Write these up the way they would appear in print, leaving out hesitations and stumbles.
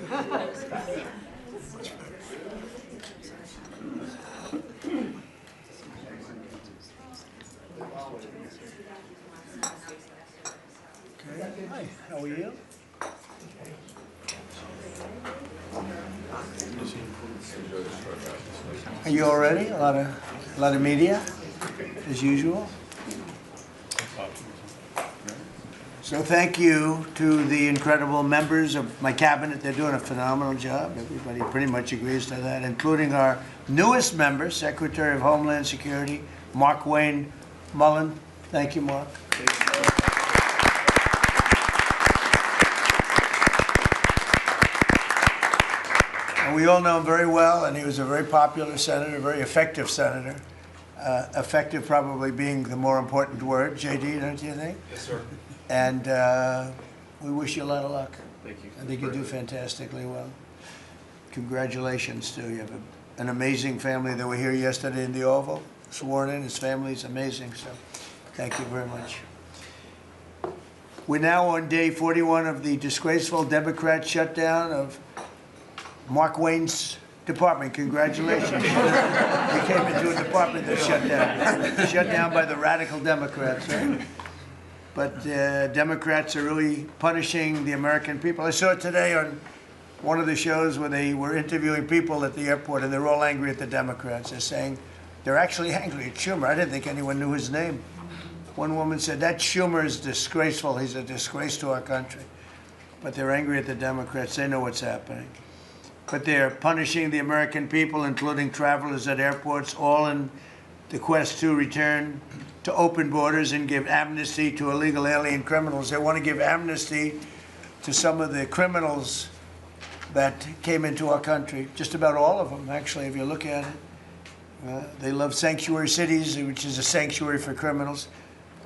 Hi, how are you? Are you all ready? A lot of media, as usual. So thank you to the incredible members of my cabinet. They're doing a phenomenal job. Everybody pretty much agrees to that, including our newest member, Secretary of Homeland Security, Mark Wayne Mullen. Thank you, Mark. And we all know him very well, and he was a very popular senator, a very effective senator. Effective probably being the more important word. JD, don't you think? Yes, sir. And we wish you a lot of luck. Thank you. I think you do fantastically well. Congratulations to you. You have an amazing family that were here yesterday in the Oval, sworn in. His family is amazing, so thank you very much. We're now on day 41 of the disgraceful Democrat shutdown of Mark Wayne's department. Congratulations. We came into a department that shut down by the radical Democrats, right? But Democrats are really punishing the American people. I saw it today on one of the shows where they were interviewing people at the airport, and they're all angry at the Democrats. They're saying, they're actually angry at Schumer. I didn't think anyone knew his name. One woman said, that Schumer is disgraceful. He's a disgrace to our country. But they're angry at the Democrats. They know what's happening. But they're punishing the American people, including travelers at airports, all in the quest to return to open borders and give amnesty to illegal alien criminals. They want to give amnesty to some of the criminals that came into our country, just about all of them, actually, if you look at it. They love sanctuary cities, which is a sanctuary for criminals.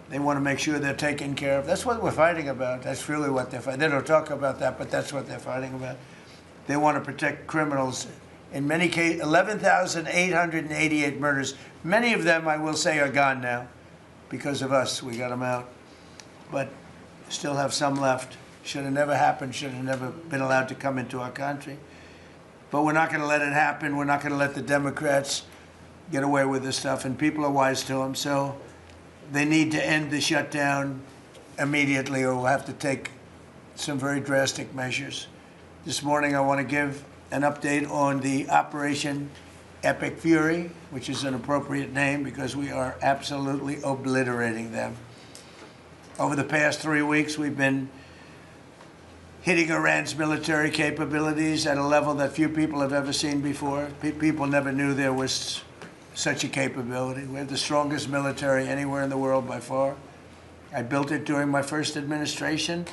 They want to make sure they're taken care of. That's what we're fighting about. That's really what they're fighting. They don't talk about that, but that's what they're fighting about. They want to protect criminals. In many cases, 11,888 murders. Many of them, I will say, are gone now. Because of us, we got them out. But still have some left. Should have never happened, should have never been allowed to come into our country. But we're not going to let it happen. We're not going to let the Democrats get away with this stuff, and people are wise to them. So they need to end the shutdown immediately, or we'll have to take some very drastic measures. This morning, I want to give an update on the Operation Epic Fury, which is an appropriate name because we are absolutely obliterating them. Over the past 3 weeks, we've been hitting Iran's military capabilities at a level that few people have ever seen before. People never knew there was such a capability. We have the strongest military anywhere in the world by far. I built it during my first administration,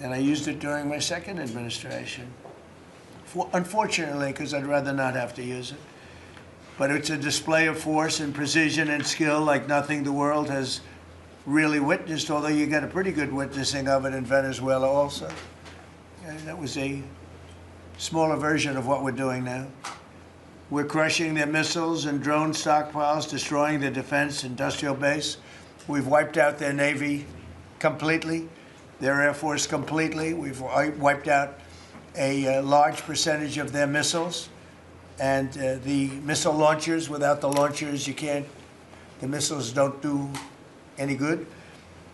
and I used it during my second administration. Unfortunately, because I'd rather not have to use it. But it's a display of force and precision and skill like nothing the world has really witnessed, although you got a pretty good witnessing of it in Venezuela also. And that was a smaller version of what we're doing now. We're crushing their missiles and drone stockpiles, destroying their defense industrial base. We've wiped out their Navy completely, their Air Force completely. We've wiped out a large percentage of their missiles, and the missile launchers. Without the launchers, the missiles don't do any good.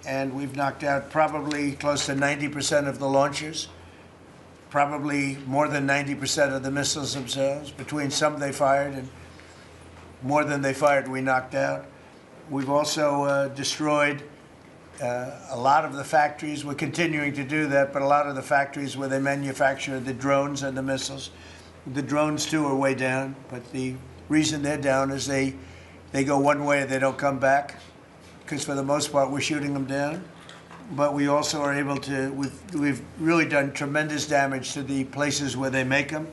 And we've knocked out probably close to 90% of the launchers, probably more than 90% of the missiles themselves. Between some they fired and more than they fired, we knocked out. We've also destroyed a lot of the factories. We're continuing to do that, but a lot of the factories where they manufacture the drones and the missiles. The drones, too, are way down, but the reason they're down is they go one way and they don't come back, because for the most part, we're shooting them down. But we also are able to, we've really done tremendous damage to the places where they make them.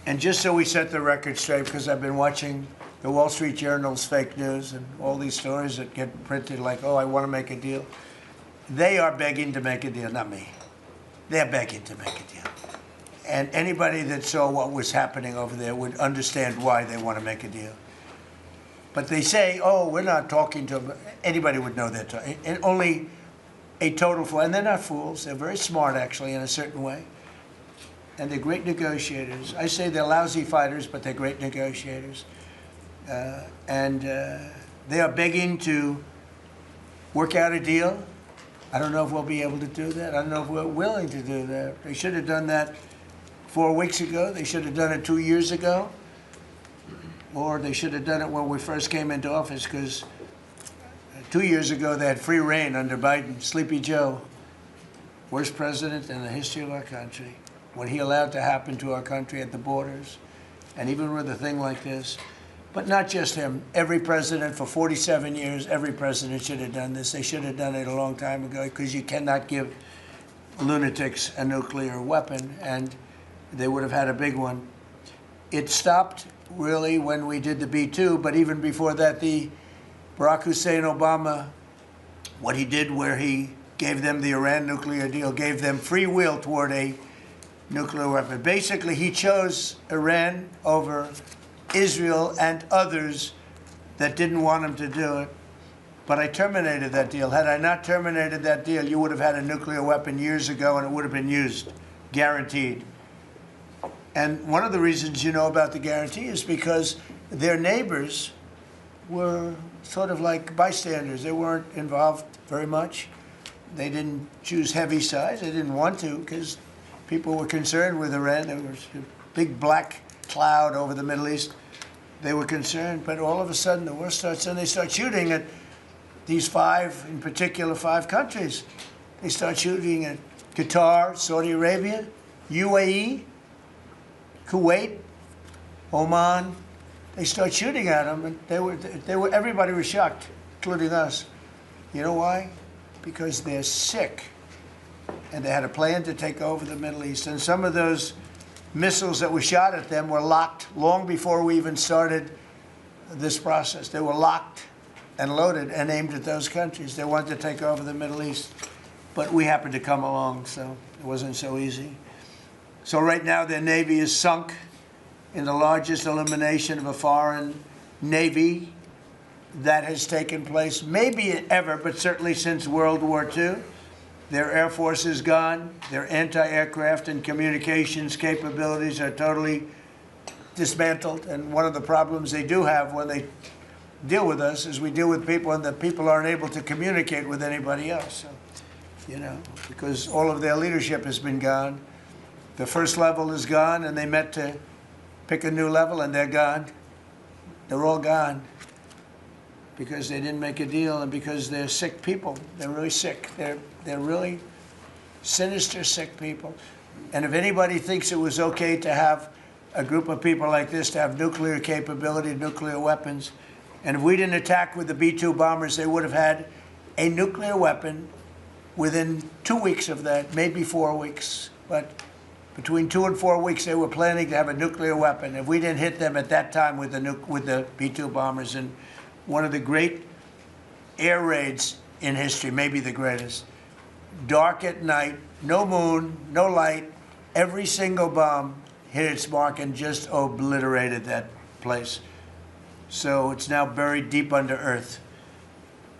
And just so we set the record straight, because I've been watching the Wall Street Journal's fake news and all these stories that get printed like, oh, I want to make a deal. They are begging to make a deal, not me. They're begging to make a deal. And anybody that saw what was happening over there would understand why they want to make a deal. But they say, oh, we're not talking to them. Anybody would know they're talking. And only a total fool. And they're not fools. They're very smart, actually, in a certain way. and they're great negotiators. I say they're lousy fighters, but they're great negotiators. They are begging to work out a deal. I don't know if we'll be able to do that. I don't know if we're willing to do that. They should have done that 4 weeks ago. They should have done it 2 years ago. Or they should have done it when we first came into office, because 2 years ago they had free reign under Biden. Sleepy Joe, worst president in the history of our country. What he allowed to happen to our country at the borders, and even with a thing like this. But not just him. Every president for 47 years, every president should have done this. They should have done it a long time ago, because you cannot give lunatics a nuclear weapon, and they would have had a big one. It stopped really when we did the B-2, but even before that, the Barack Hussein Obama, what he did where he gave them the Iran nuclear deal, gave them free will toward a nuclear weapon. Basically, he chose Iran over Israel and others that didn't want him to do it. But I terminated that deal. Had I not terminated that deal, you would have had a nuclear weapon years ago, and it would have been used, guaranteed. And one of the reasons you know about the guarantee is because their neighbors were sort of like bystanders. They weren't involved very much. They didn't choose heavy sides. They didn't want to, because people were concerned with Iran. There was a big black cloud over the Middle East. They were concerned, but all of a sudden the war starts, and they start shooting at these five, in particular, 5 countries. They start shooting at Qatar, Saudi Arabia, UAE, Kuwait, Oman. They start shooting at them, and everybody was shocked, including us. You know why? Because they're sick, and they had a plan to take over the Middle East. And some of those missiles that were shot at them were locked long before we even started this process. They were locked and loaded and aimed at those countries. They wanted to take over the Middle East. But we happened to come along, so it wasn't so easy. So right now their Navy is sunk in the largest elimination of a foreign Navy that has taken place, maybe ever, but certainly since World War II. Their Air Force is gone. Their anti-aircraft and communications capabilities are totally dismantled. And one of the problems they do have when they deal with us is we deal with people, and the people aren't able to communicate with anybody else. So, you know, because all of their leadership has been gone. The first level is gone, and they met to pick a new level, and they're gone. They're all gone because they didn't make a deal, and because they're sick people. They're really sick. They're really sinister, sick people. And if anybody thinks it was okay to have a group of people like this to have nuclear capability, nuclear weapons, and if we didn't attack with the B-2 bombers, they would have had a nuclear weapon within 2 weeks of that, maybe 4 weeks. But between 2 and 4 weeks, they were planning to have a nuclear weapon. If we didn't hit them at that time with the B-2 bombers, and one of the great air raids in history, maybe the greatest, dark at night, no moon, no light, every single bomb hit its mark and just obliterated that place. So it's now buried deep under earth.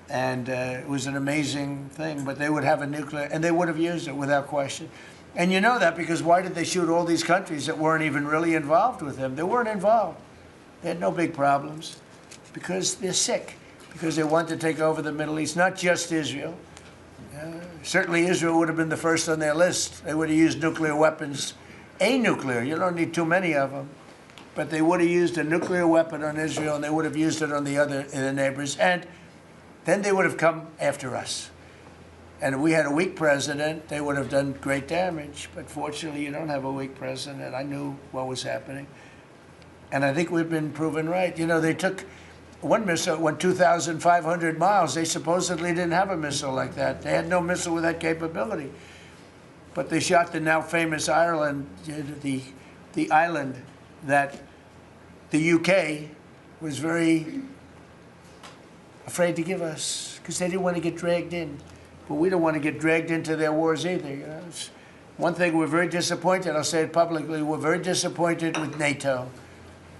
And it was an amazing thing, but they would have a nuclear, and they would have used it without question. And you know that because why did they shoot all these countries that weren't even really involved with them? They weren't involved. They had no big problems because they're sick, because they want to take over the Middle East, not just Israel. Certainly Israel would have been the first on their list. They would have used nuclear weapons, a nuclear, you don't need too many of them, but they would have used a nuclear weapon on Israel, and they would have used it on the neighbors, and then they would have come after us. And if we had a weak president, they would have done great damage. But fortunately, you don't have a weak president. I knew what was happening. And I think we've been proven right. You know, they took one missile, went 2,500 miles. They supposedly didn't have a missile like that. They had no missile with that capability. But they shot the now famous Ireland, the island that the UK was very afraid to give us because they didn't want to get dragged in. But we don't want to get dragged into their wars either. You know? It's one thing we're very disappointed, I'll say it publicly, we're very disappointed with NATO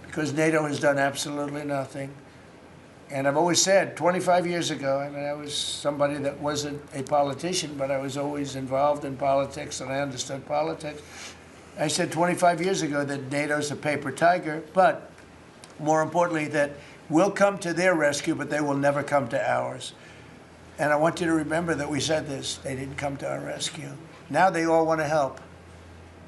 because NATO has done absolutely nothing. And I've always said, 25 years ago, I mean, I was somebody that wasn't a politician, but I was always involved in politics and I understood politics. I said 25 years ago that NATO's a paper tiger, but more importantly, that we'll come to their rescue, but they will never come to ours. And I want you to remember that we said this. They didn't come to our rescue. Now they all want to help.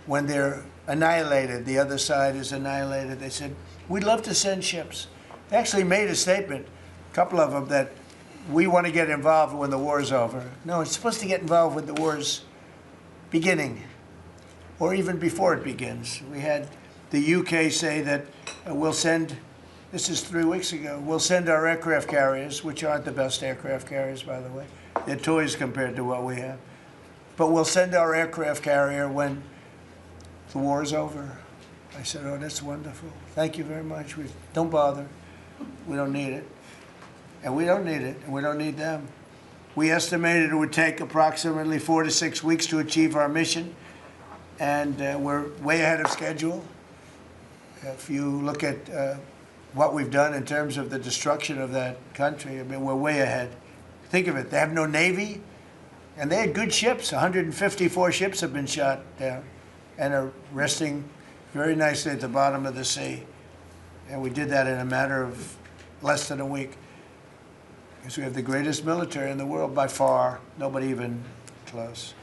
When they're annihilated, the other side is annihilated, they said, we'd love to send ships. They actually made a statement, a couple of them, that we want to get involved when the war's over. No, it's supposed to get involved when the war's beginning, or even before it begins. We had the UK say that we'll send, this is 3 weeks ago, we'll send our aircraft carriers, which aren't the best aircraft carriers, by the way. They're toys compared to what we have. But we'll send our aircraft carrier when the war is over. I said, oh, that's wonderful. Thank you very much. Don't bother. We don't need it. And we don't need it, and we don't need them. We estimated it would take approximately 4 to 6 weeks to achieve our mission, and we're way ahead of schedule. If you look at what we've done in terms of the destruction of that country, I mean, we're way ahead. Think of it. They have no Navy, and they had good ships. 154 ships have been shot down and are resting very nicely at the bottom of the sea. And we did that in a matter of less than a week. Because we have the greatest military in the world by far, nobody even close.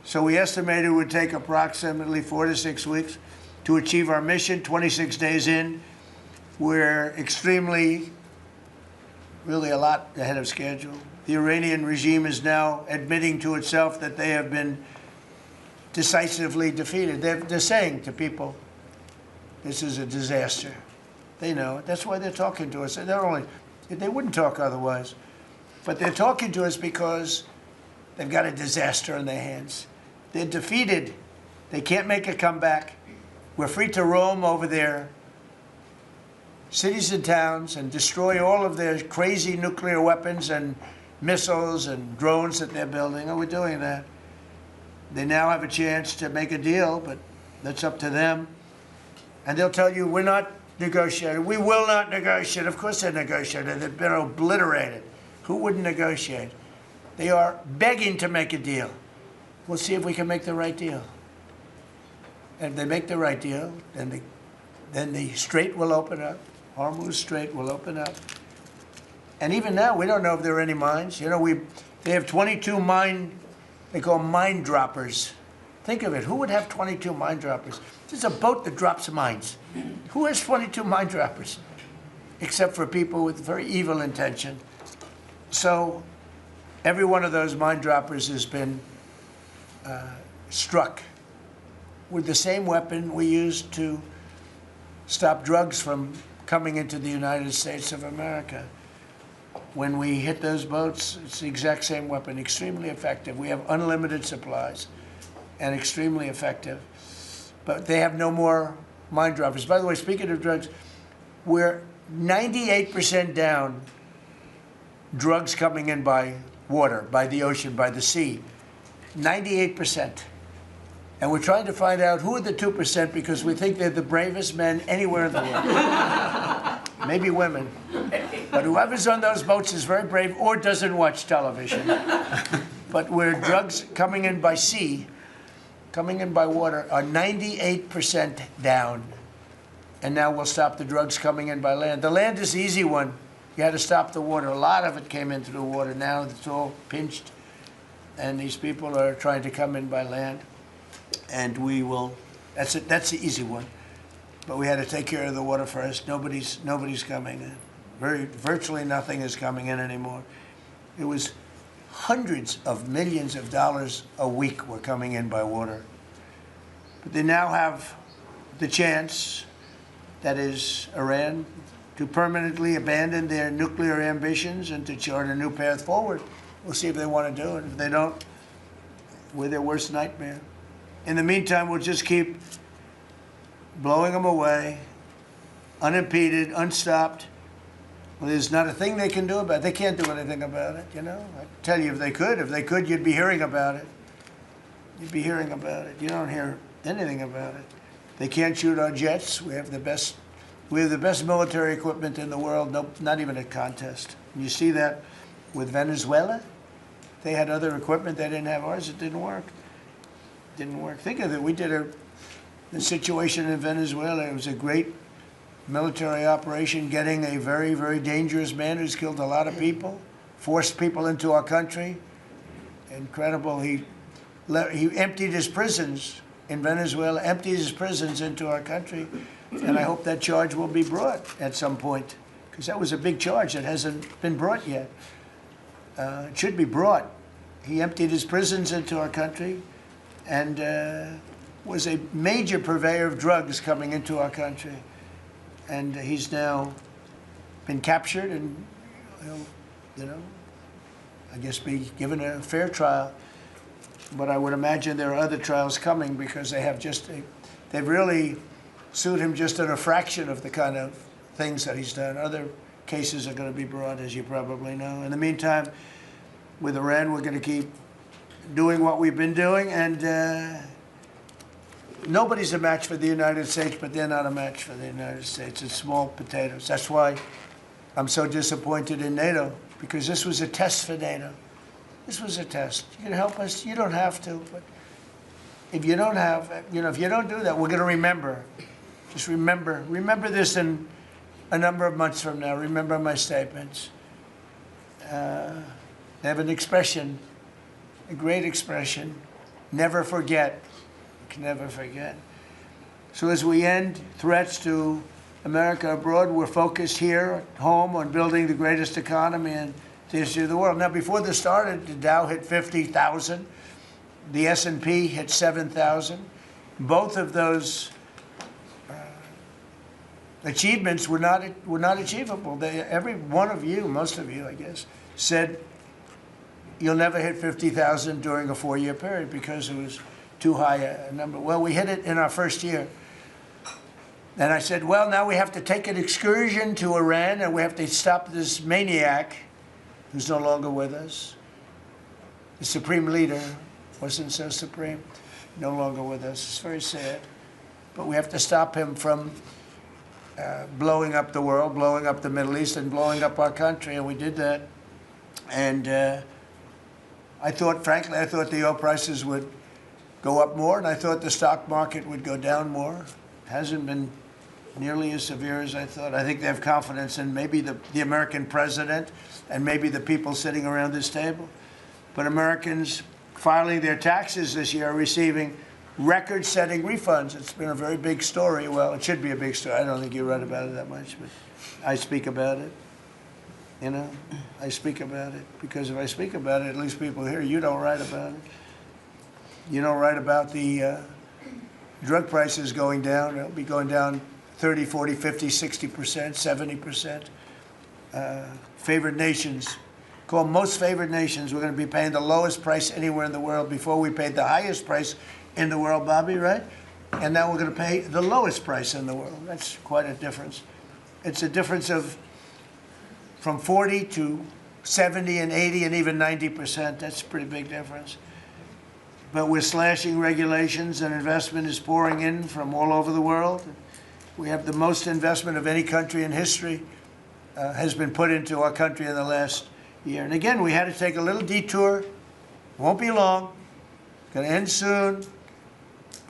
So we estimated it would take approximately 4 to 6 weeks to achieve our mission. 26 days in, we're extremely, really a lot ahead of schedule. The Iranian regime is now admitting to itself that they have been decisively defeated. They're saying to people, this is a disaster. They know it. That's why they're talking to us. They wouldn't talk otherwise. But they're talking to us because they've got a disaster in their hands. They're defeated. They can't make a comeback. We're free to roam over their cities and towns and destroy all of their crazy nuclear weapons and missiles and drones that they're building. Oh, we're doing that. They now have a chance to make a deal, but that's up to them. And they'll tell you, we're not negotiating. We will not negotiate. Of course they're negotiating. They've been obliterated. Who wouldn't negotiate? They are begging to make a deal. We'll see if we can make the right deal. And if they make the right deal, then the strait will open up. Hormuz Strait will open up. And even now, we don't know if there are any mines. You know, they have 22 they call mine droppers. Think of it. Who would have 22 mine droppers? There's a boat that drops mines. Who has 22 mine droppers? Except for people with very evil intention. So every one of those mine droppers has been struck with the same weapon we used to stop drugs from coming into the United States of America. When we hit those boats, it's the exact same weapon, extremely effective. We have unlimited supplies and extremely effective. But they have no more mine droppers. By the way, speaking of drugs, we're 98% down drugs coming in by water, by the ocean, by the sea. 98%. And we're trying to find out who are the 2% because we think they're the bravest men anywhere in the world. Maybe women. But whoever's on those boats is very brave or doesn't watch television. But where drugs coming in by sea, coming in by water, are 98% down. And now we'll stop the drugs coming in by land. The land is the easy one. You had to stop the water. A lot of it came in through water. Now it's all pinched. And these people are trying to come in by land. And we will, that's the easy one. But we had to take care of the water first. Nobody's coming in. Virtually nothing is coming in anymore. It was hundreds of millions of dollars a week were coming in by water. But they now have the chance, that is Iran, to permanently abandon their nuclear ambitions and to chart a new path forward. We'll see if they want to do it. If they don't, we're their worst nightmare. In the meantime, we'll just keep blowing them away, unimpeded, unstopped. Well, there's not a thing they can do about it. They can't do anything about it, you know. I tell you, if they could, you'd be hearing about it. You'd be hearing about it. You don't hear anything about it. They can't shoot our jets. We have the best military equipment in the world. No, not even a contest. And you see that with Venezuela. They had other equipment. They didn't have ours. It didn't work. Didn't work. Think of it. We did the situation in Venezuela. It was a great military operation, getting a very, very dangerous man who's killed a lot of people, forced people into our country. Incredible. He emptied his prisons in Venezuela, emptied his prisons into our country, and I hope that charge will be brought at some point, because that was a big charge that hasn't been brought yet. It should be brought. He emptied his prisons into our country and was a major purveyor of drugs coming into our country. And he's now been captured and, I guess be given a fair trial. But I would imagine there are other trials coming, because they have they've really sued him just in a fraction of the kind of things that he's done. Other cases are going to be brought, as you probably know. In the meantime, with Iran, we're going to keep doing what we've been doing, and nobody's a match for the United States, but they're not a match for the United States. It's small potatoes. That's why I'm so disappointed in NATO, because this was a test for NATO. This was a test. You can help us. You don't have to, but if you don't if you don't do that, we're going to remember. Just remember this in a number of months from now. Remember my statements. They have an expression, a great expression: never forget. You can never forget. So as we end threats to America abroad, we're focused here at home on building the greatest economy in the history of the world. Now, before this started, the Dow hit 50,000. The S&P hit 7,000. Both of those achievements were not achievable. Every one of you, most of you, I guess, said you'll never hit 50,000 during a 4-year period because it was too high a number. Well, we hit it in our first year. And I said, well, now we have to take an excursion to Iran, and we have to stop this maniac who's no longer with us. The supreme leader wasn't so supreme, no longer with us. It's very sad. But we have to stop him from blowing up the world, blowing up the Middle East, and blowing up our country, and we did that. And frankly, I thought the oil prices would go up more, and I thought the stock market would go down more. It hasn't been nearly as severe as I thought. I think they have confidence in maybe the American president and maybe the people sitting around this table. But Americans filing their taxes this year are receiving record-setting refunds. It's been a very big story. Well, it should be a big story. I don't think you read about it that much, but I speak about it. I speak about it because if I speak about it, at least people hear. You don't write about it. You don't write about the drug prices going down. It'll be going down 30, 40, 50, 60%, 70%. Favored nations, called most favored nations, we're going to be paying the lowest price anywhere in the world. Before we paid the highest price in the world, Bobby, right? And now we're going to pay the lowest price in the world. That's quite a difference. It's a difference of from 40 to 70 and 80 and even 90%. That's a pretty big difference. But we're slashing regulations, and investment is pouring in from all over the world. We have the most investment of any country in history has been put into our country in the last year. And again, we had to take a little detour. Won't be long. Going to end soon.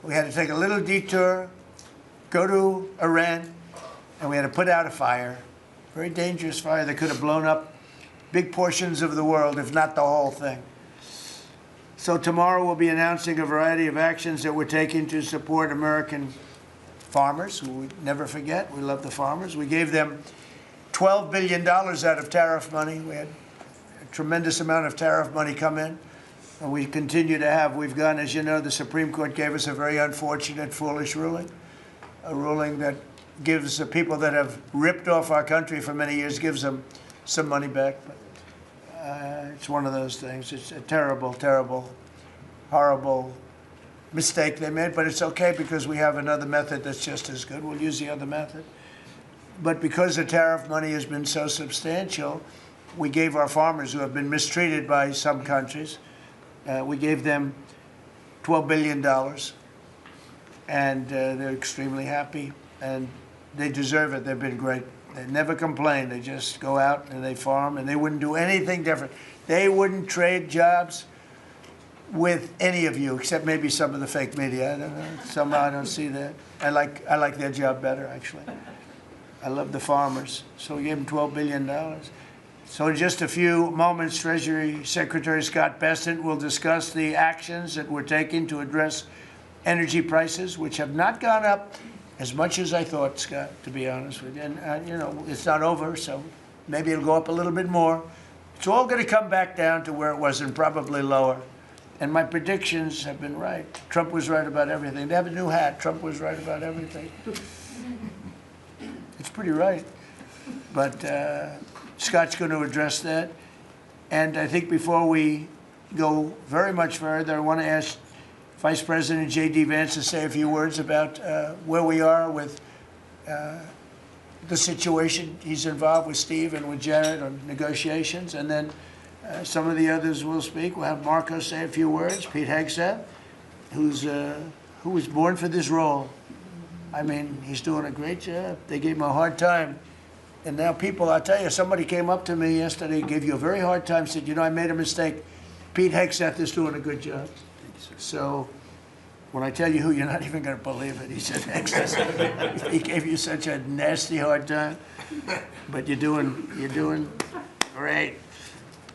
We had to take a little detour, go to Iran, and we had to put out a fire. Very dangerous fire that could have blown up big portions of the world, if not the whole thing. So tomorrow we'll be announcing a variety of actions that we're taking to support American farmers, who we never forget. We love the farmers. We gave them $12 billion out of tariff money. We had a tremendous amount of tariff money come in, and we continue to have. We've gone, as you know, the Supreme Court gave us a very unfortunate, foolish ruling, a ruling that gives the people that have ripped off our country for many years, gives them some money back. But it's one of those things. It's a terrible, terrible, horrible mistake they made, but it's okay because we have another method that's just as good. We'll use the other method. But because the tariff money has been so substantial, we gave our farmers, who have been mistreated by some countries, we gave them $12 billion, and they're extremely happy, and they deserve it. They've been great. They never complain. They just go out and they farm, and they wouldn't do anything different. They wouldn't trade jobs with any of you, except maybe some of the fake media. I don't know. Somehow I don't see that. I like their job better, actually. I love the farmers. So we gave them $12 billion. So in just a few moments, Treasury Secretary Scott Bessent will discuss the actions that we're taking to address energy prices, which have not gone up as much as I thought, Scott, to be honest with you. And, you know, it's not over, so maybe it'll go up a little bit more. It's all going to come back down to where it was and probably lower. And my predictions have been right. Trump was right about everything. They have a new hat. Trump was right about everything. It's pretty right. But Scott's going to address that. And I think before we go very much further, I want to ask Vice President JD Vance to say a few words about where we are with the situation. He's involved with Steve and with Jared on negotiations. And then some of the others will speak. We'll have Marco say a few words. Pete Hegseth, who was born for this role. I mean, he's doing a great job. They gave him a hard time. And now people, I'll tell you, somebody came up to me yesterday, gave you a very hard time, said, you know, I made a mistake. Pete Hegseth is doing a good job. So when I tell you who, you're not even going to believe it. He said, Hegseth, he gave you such a nasty hard time. But you're doing great.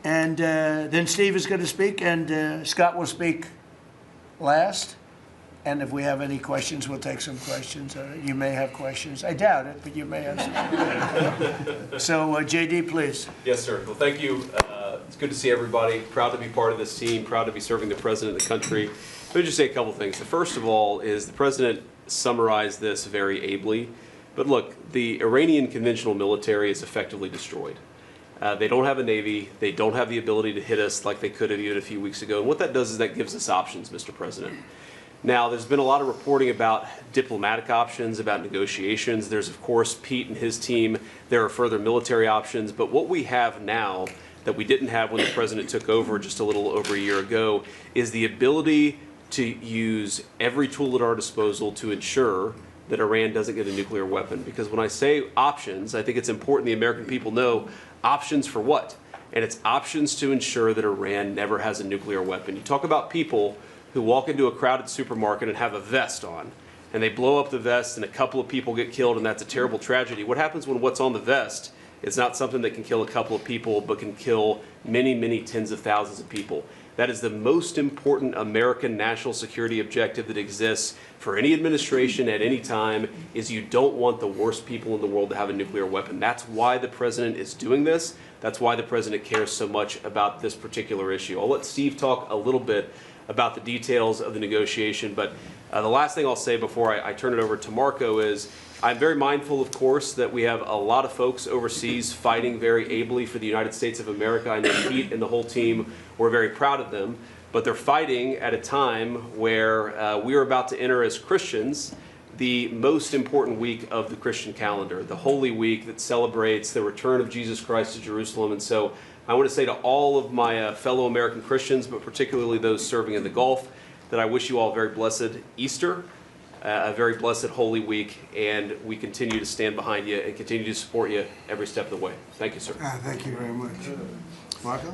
And then Steve is going to speak, and Scott will speak last. And if we have any questions, we'll take some questions. You may have questions. I doubt it, but you may have some. So, JD, please. Yes, sir. Well, thank you. It's good to see everybody. Proud to be part of this team. Proud to be serving the President of the country. Let me just say a couple things. The first of all is the President summarized this very ably. But look, the Iranian conventional military is effectively destroyed. They don't have a Navy. They don't have the ability to hit us like they could have even a few weeks ago. And what that does is that gives us options, Mr. President. Now, there's been a lot of reporting about diplomatic options, about negotiations. There's, of course, Pete and his team. There are further military options. But what we have now that we didn't have when the President took over just a little over a year ago is the ability to use every tool at our disposal to ensure that Iran doesn't get a nuclear weapon. Because when I say options, I think it's important the American people know options for what? And it's options to ensure that Iran never has a nuclear weapon. You talk about people who walk into a crowded supermarket and have a vest on, and they blow up the vest and a couple of people get killed, and that's a terrible tragedy. What happens when what's on the vest is not something that can kill a couple of people, but can kill many, many tens of thousands of people? That is the most important American national security objective that exists for any administration at any time, is you don't want the worst people in the world to have a nuclear weapon. That's why the President is doing this. That's why the President cares so much about this particular issue. I'll let Steve talk a little bit about the details of the negotiation, but the last thing I'll say before I turn it over to Marco is I'm very mindful, of course, that we have a lot of folks overseas fighting very ably for the United States of America. I know Pete and the whole team, we're very proud of them, but they're fighting at a time where we are about to enter as Christians the most important week of the Christian calendar, the Holy Week that celebrates the return of Jesus Christ to Jerusalem. And so I want to say to all of my fellow American Christians, but particularly those serving in the Gulf, that I wish you all a very blessed Easter, a very blessed Holy Week, and we continue to stand behind you and continue to support you every step of the way. Thank you, sir. Thank you very much. Marco?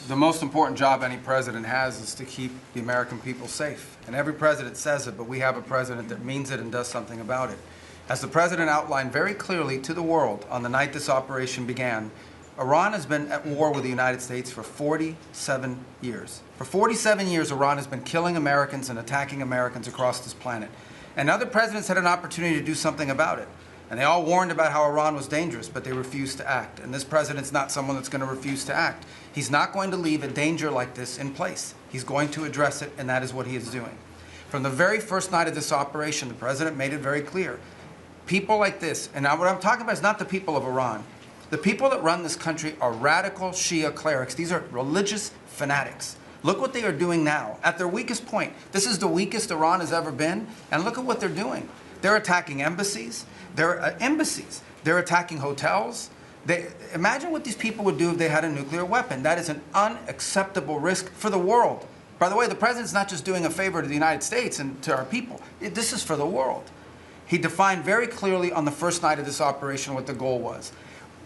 The most important job any president has is to keep the American people safe. And every president says it, but we have a president that means it and does something about it. As the president outlined very clearly to the world on the night this operation began, Iran has been at war with the United States for 47 years. For 47 years, Iran has been killing Americans and attacking Americans across this planet. And other presidents had an opportunity to do something about it. And they all warned about how Iran was dangerous, but they refused to act. And this president's not someone that's going to refuse to act. He's not going to leave a danger like this in place. He's going to address it, and that is what he is doing. From the very first night of this operation, the president made it very clear. People like this, and now what I'm talking about is not the people of Iran. The people that run this country are radical Shia clerics. These are religious fanatics. Look what they are doing now. At their weakest point, this is the weakest Iran has ever been, and look at what they're doing. They're attacking embassies. They're attacking hotels. Imagine what these people would do if they had a nuclear weapon. That is an unacceptable risk for the world. By the way, the president's not just doing a favor to the United States and to our people. This is for the world. He defined very clearly on the first night of this operation what the goal was.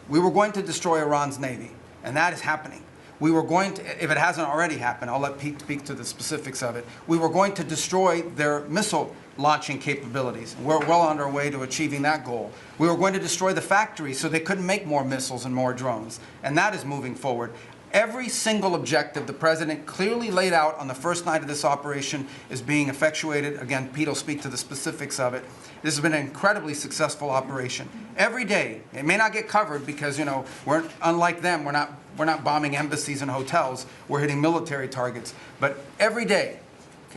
We were going to destroy Iran's Navy, and that is happening. we were going to, if it hasn't already happened, I'll let Pete speak to the specifics of it, we were going to destroy their missile launching capabilities. We're well on our way to achieving that goal. We were going to destroy the factories so they couldn't make more missiles and more drones, and that is moving forward. Every single objective the President clearly laid out on the first night of this operation is being effectuated. Again, Pete will speak to the specifics of it. This has been an incredibly successful operation. Every day, it may not get covered because, you know, we're unlike them. We're not bombing embassies and hotels. We're hitting military targets. But every day,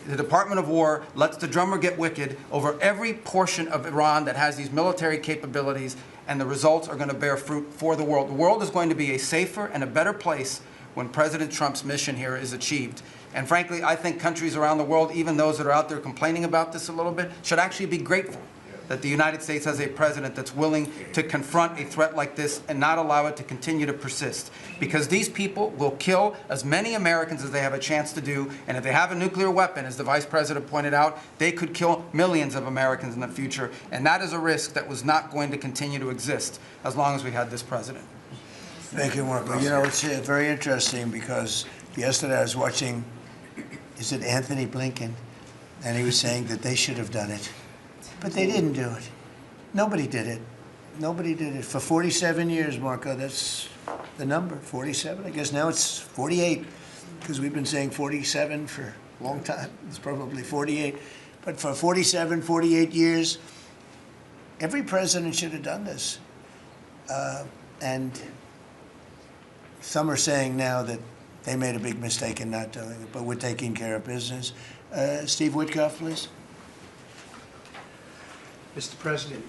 the Department of War lets the drummer get wicked over every portion of Iran that has these military capabilities, and the results are going to bear fruit for the world. The world is going to be a safer and a better place when President Trump's mission here is achieved. And frankly, I think countries around the world, even those that are out there complaining about this a little bit, should actually be grateful that the United States has a president that's willing to confront a threat like this and not allow it to continue to persist. Because these people will kill as many Americans as they have a chance to do, and if they have a nuclear weapon, as the Vice President pointed out, they could kill millions of Americans in the future, and that is a risk that was not going to continue to exist as long as we had this president. Thank you, Marco. You know, it's very interesting because yesterday I was watching, is it Anthony Blinken? And he was saying that they should have done it. But they didn't do it. Nobody did it. Nobody did it. For 47 years, Marco, that's the number, 47. I guess now it's 48 because we've been saying 47 for a long time. It's probably 48. But for 47, 48 years, every president should have done this. And some are saying now that they made a big mistake in not doing it, but we're taking care of business. Steve Witkoff, please. Mr. President,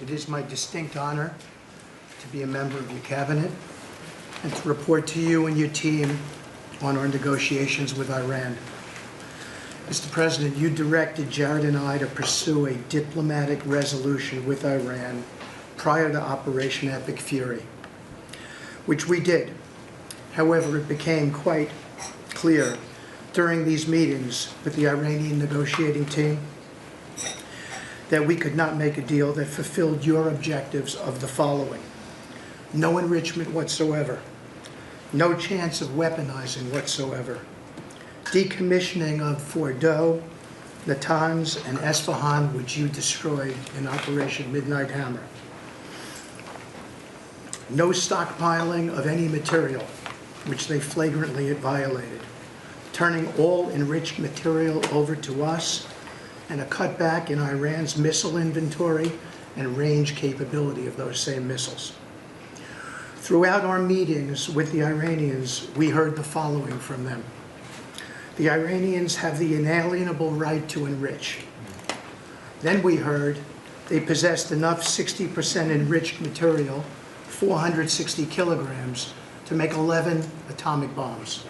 it is my distinct honor to be a member of your cabinet and to report to you and your team on our negotiations with Iran. Mr. President, you directed Jared and I to pursue a diplomatic resolution with Iran prior to Operation Epic Fury, which we did. However, it became quite clear during these meetings with the Iranian negotiating team that we could not make a deal that fulfilled your objectives of the following: no enrichment whatsoever, no chance of weaponizing whatsoever, decommissioning of Fordow, Natanz, and Esfahan, which you destroyed in Operation Midnight Hammer, no stockpiling of any material, which they flagrantly violated, turning all enriched material over to us, and a cutback in Iran's missile inventory and range capability of those same missiles. Throughout our meetings with the Iranians, we heard the following from them. The Iranians have the inalienable right to enrich. Then we heard they possessed enough 60% enriched material, 460 kilograms, to make 11 atomic bombs.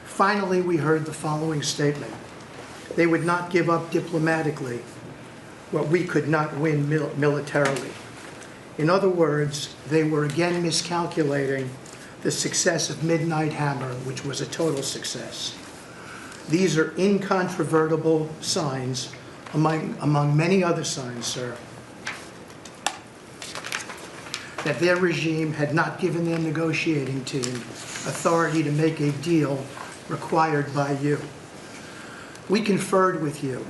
Finally, we heard the following statement. They would not give up diplomatically what we could not win militarily. In other words, they were again miscalculating the success of Midnight Hammer, which was a total success. These are incontrovertible signs, among many other signs, sir, that their regime had not given their negotiating team authority to make a deal required by you. We conferred with you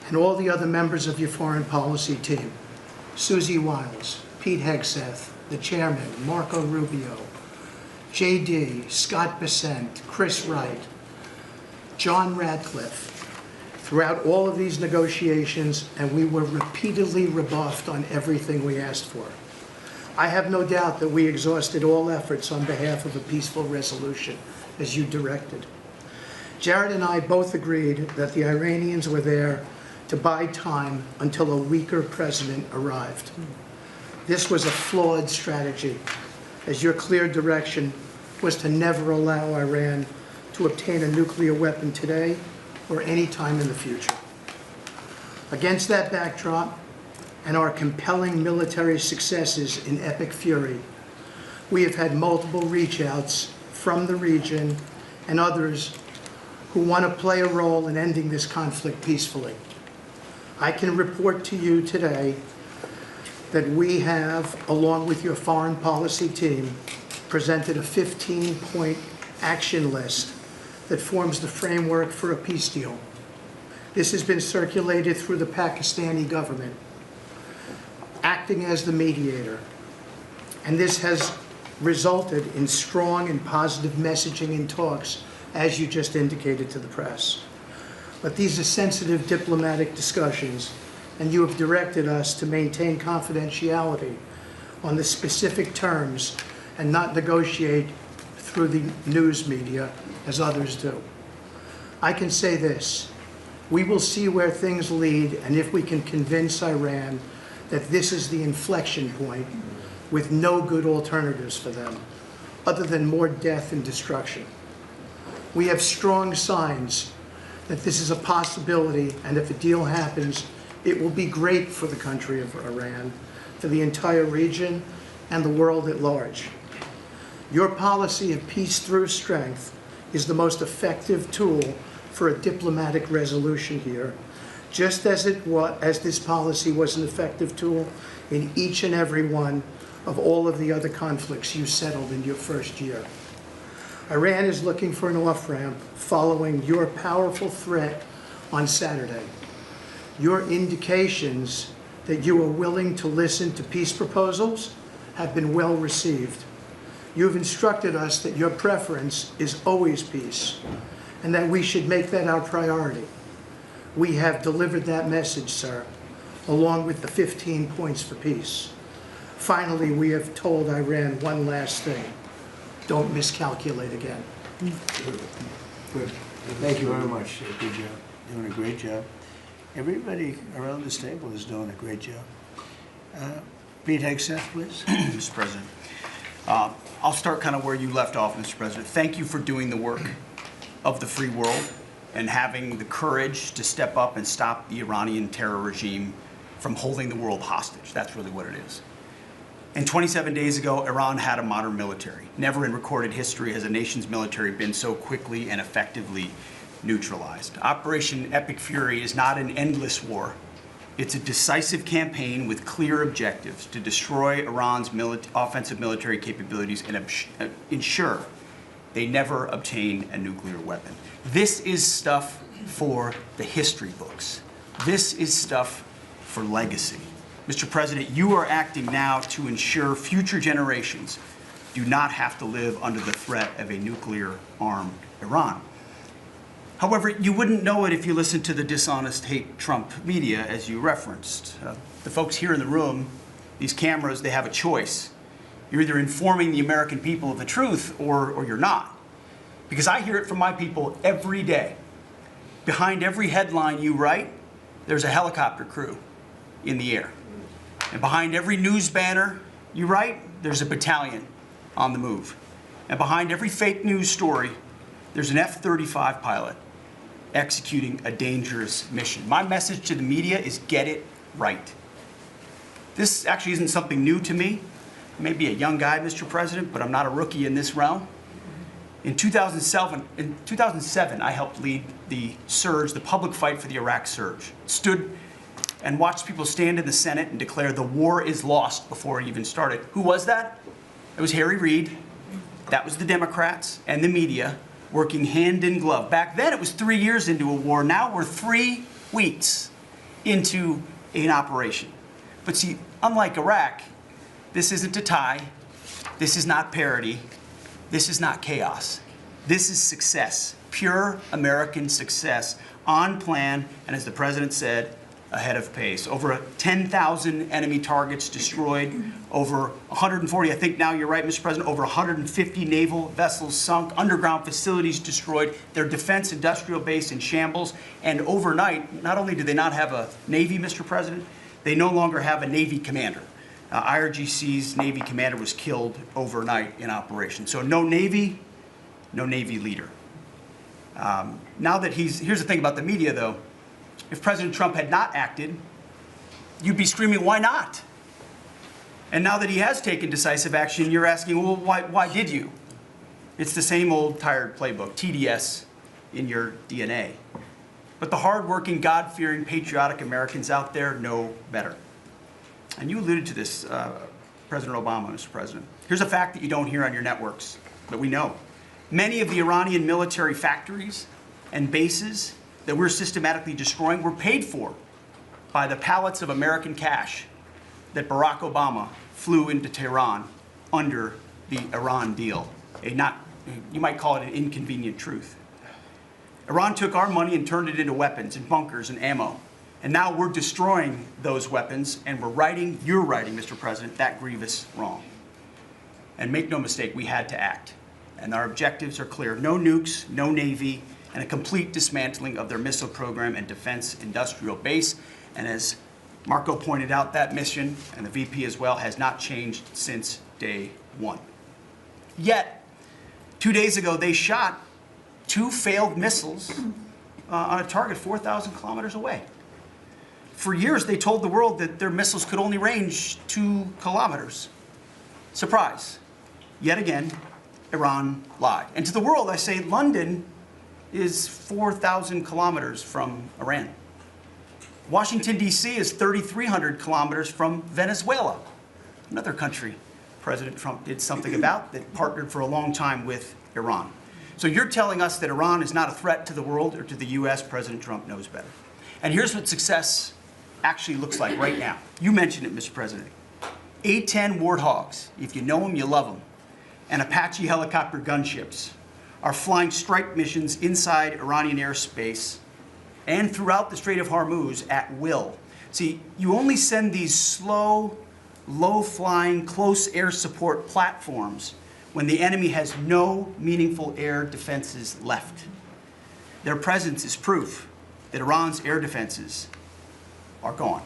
and all the other members of your foreign policy team, Susie Wiles, Pete Hegseth, the chairman, Marco Rubio, JD, Scott Bessent, Chris Wright, John Radcliffe, throughout all of these negotiations, and we were repeatedly rebuffed on everything we asked for. I have no doubt that we exhausted all efforts on behalf of a peaceful resolution, as you directed. Jared and I both agreed that the Iranians were there to buy time until a weaker president arrived. This was a flawed strategy, as your clear direction was to never allow Iran to obtain a nuclear weapon today or any time in the future. Against that backdrop and our compelling military successes in Epic Fury, we have had multiple reach-outs from the region and others who want to play a role in ending this conflict peacefully. I can report to you today that we have, along with your foreign policy team, presented a 15-point action list that forms the framework for a peace deal. This has been circulated through the Pakistani government, acting as the mediator. And this has resulted in strong and positive messaging in talks, as you just indicated to the press. But these are sensitive diplomatic discussions, and you have directed us to maintain confidentiality on the specific terms and not negotiate through the news media as others do. I can say this: we will see where things lead, and if we can convince Iran that this is the inflection point with no good alternatives for them, other than more death and destruction. We have strong signs that this is a possibility, and if a deal happens, it will be great for the country of Iran, for the entire region, and the world at large. Your policy of peace through strength is the most effective tool for a diplomatic resolution here, just as this policy was an effective tool in each and every one of all of the other conflicts you settled in your first year. Iran is looking for an off-ramp following your powerful threat on Saturday. Your indications that you are willing to listen to peace proposals have been well received. You have instructed us that your preference is always peace, and that we should make that our priority. We have delivered that message, sir, along with the 15 points for peace. Finally, we have told Iran one last thing: don't miscalculate again. Good. Thank you very much. Good job. Doing a great job. Everybody around this table is doing a great job. Pete Hegseth, please. Mr. President. I'll start kind of where you left off, Mr. President. Thank you for doing the work of the free world and having the courage to step up and stop the Iranian terror regime from holding the world hostage. That's really what it is. And 27 days ago, Iran had a modern military. Never in recorded history has a nation's military been so quickly and effectively neutralized. Operation Epic Fury is not an endless war. It's a decisive campaign with clear objectives to destroy Iran's offensive military capabilities and ensure they never obtain a nuclear weapon. This is stuff for the history books. This is stuff for legacy. Mr. President, you are acting now to ensure future generations do not have to live under the threat of a nuclear-armed Iran. However, you wouldn't know it if you listened to the dishonest hate Trump media, as you referenced. The folks here in the room, these cameras, they have a choice. You're either informing the American people of the truth or you're not. Because I hear it from my people every day. Behind every headline you write, there's a helicopter crew in the air. And behind every news banner you write, there's a battalion on the move. And behind every fake news story, there's an F-35 pilot executing a dangerous mission. My message to the media is get it right. This actually isn't something new to me. I may be a young guy, Mr. President, but I'm not a rookie in this realm. In 2007, I helped lead the surge, the public fight for the Iraq surge. Stood and watched people stand in the Senate and declare the war is lost before it even started. Who was that? It was Harry Reid. That was the Democrats and the media working hand in glove. Back then, it was 3 years into a war. Now we're 3 weeks into an operation. But see, unlike Iraq, this isn't a tie. This is not parity. This is not chaos. This is success, pure American success, on plan, and as the President said, ahead of pace. Over 10,000 enemy targets destroyed, over 140, I think now you're right, Mr. President, over 150 naval vessels sunk, underground facilities destroyed, their defense industrial base in shambles, and overnight, not only do they not have a Navy, Mr. President, they no longer have a Navy commander. IRGC's Navy commander was killed overnight in operation. So no Navy leader. Now that here's the thing about the media, though. If President Trump had not acted, you'd be screaming, why not? And now that he has taken decisive action, you're asking, well, why did you? It's the same old tired playbook, TDS in your DNA. But the hardworking, God-fearing, patriotic Americans out there know better. And you alluded to this, President Obama, Mr. President. Here's a fact that you don't hear on your networks, but we know. Many of the Iranian military factories and bases that we're systematically destroying were paid for by the pallets of American cash that Barack Obama flew into Tehran under the Iran deal. You might call it an inconvenient truth. Iran took our money and turned it into weapons and bunkers and ammo. And now we're destroying those weapons, and you're righting, Mr. President, that grievous wrong. And make no mistake, we had to act. And our objectives are clear. No nukes, no Navy, and a complete dismantling of their missile program and defense industrial base. And as Marco pointed out, that mission, and the VP as well, has not changed since day one. Yet, 2 days ago, they shot 2 failed missiles on a target 4,000 kilometers away. For years, they told the world that their missiles could only range 2 kilometers. Surprise. Yet again, Iran lied. And to the world, I say London is 4,000 kilometers from Iran. Washington, D.C. is 3,300 kilometers from Venezuela, another country President Trump did something about that partnered for a long time with Iran. So you're telling us that Iran is not a threat to the world or to the U.S. President Trump knows better. And here's what success actually looks like right now. You mentioned it, Mr. President. A-10 Warthogs, if you know them, you love them, and Apache helicopter gunships are flying strike missions inside Iranian airspace and throughout the Strait of Hormuz at will. See, you only send these slow, low-flying, close air support platforms when the enemy has no meaningful air defenses left. Their presence is proof that Iran's air defenses are gone.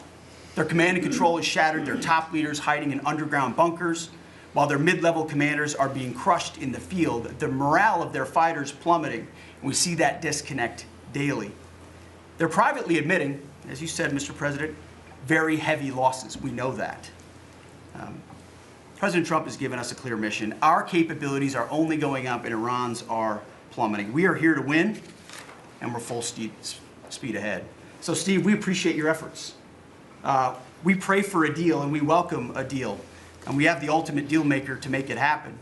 Their command and control is shattered, their top leaders hiding in underground bunkers, while their mid-level commanders are being crushed in the field, the morale of their fighters plummeting, and we see that disconnect daily. They're privately admitting, as you said, Mr. President, very heavy losses. We know that. President Trump has given us a clear mission. Our capabilities are only going up and Iran's are plummeting. We are here to win, and we're full speed ahead. So, Steve, we appreciate your efforts. We pray for a deal, and we welcome a deal. And we have the ultimate deal maker to make it happen.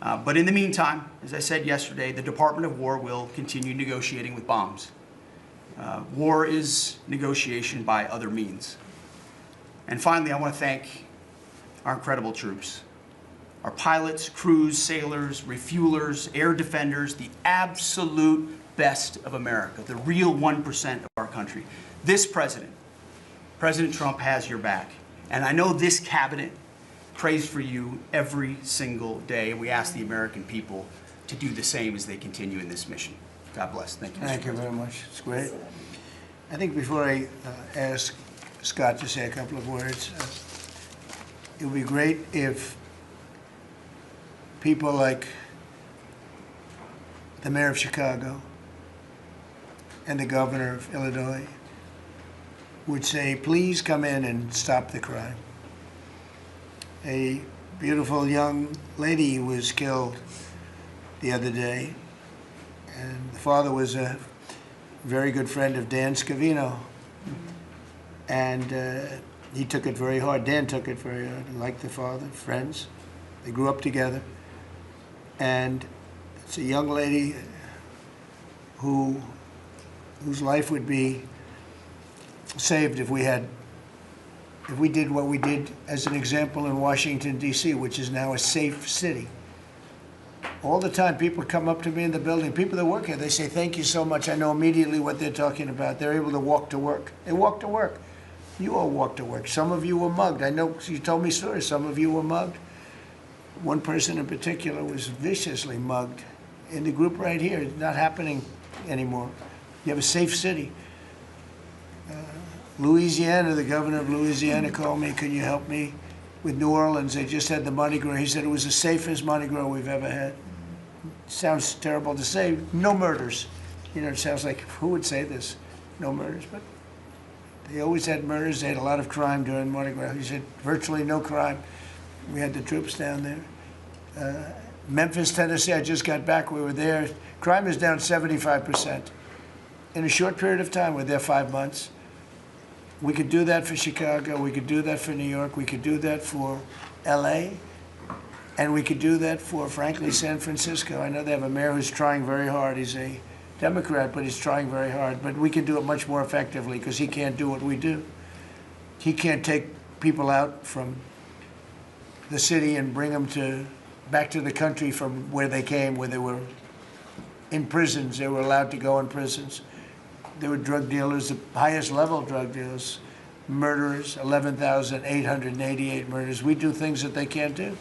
But in the meantime, as I said yesterday, the Department of War will continue negotiating with bombs. War is negotiation by other means. And finally, I want to thank our incredible troops, our pilots, crews, sailors, refuelers, air defenders, the absolute best of America, the real 1% of our country. This president, President Trump, has your back. And I know this cabinet prays for you every single day. And we ask the American people to do the same as they continue in this mission. God bless. Thank you. Thank you very much. It's great. I think before I ask Scott to say a couple of words, it would be great if people like the mayor of Chicago and the governor of Illinois would say, please come in and stop the crime. A beautiful young lady was killed the other day, and the father was a very good friend of Dan Scavino, and he took it very hard. Dan took it very hard, like the father, friends. They grew up together, and it's a young lady whose life would be saved if we did what we did as an example in Washington, D.C., which is now a safe city. All the time, people come up to me in the building, people that work here, they say, thank you so much. I know immediately what they're talking about. They're able to walk to work. They walk to work. You all walk to work. Some of you were mugged. I know you told me stories. Some of you were mugged. One person in particular was viciously mugged in the group right here. It's not happening anymore. You have a safe city. Louisiana, the governor of Louisiana called me, can you help me with New Orleans? They just had the Mardi Gras. He said it was the safest Mardi Gras we've ever had. Sounds terrible to say. No murders. You know, it sounds like, who would say this? No murders, but they always had murders. They had a lot of crime during Mardi Gras. He said virtually no crime. We had the troops down there. Memphis, Tennessee, I just got back. We were there. Crime is down 75%. In a short period of time, we're there 5 months. We could do that for Chicago. We could do that for New York. We could do that for LA. And we could do that for, frankly, San Francisco. I know they have a mayor who's trying very hard. He's a Democrat, but he's trying very hard. But we can do it much more effectively because he can't do what we do. He can't take people out from the city and bring them back to the country from where they came, where they were in prisons. They were allowed to go in prisons. They were drug dealers, the highest level drug dealers, murderers, 11,888 murders. We do things that they can't do.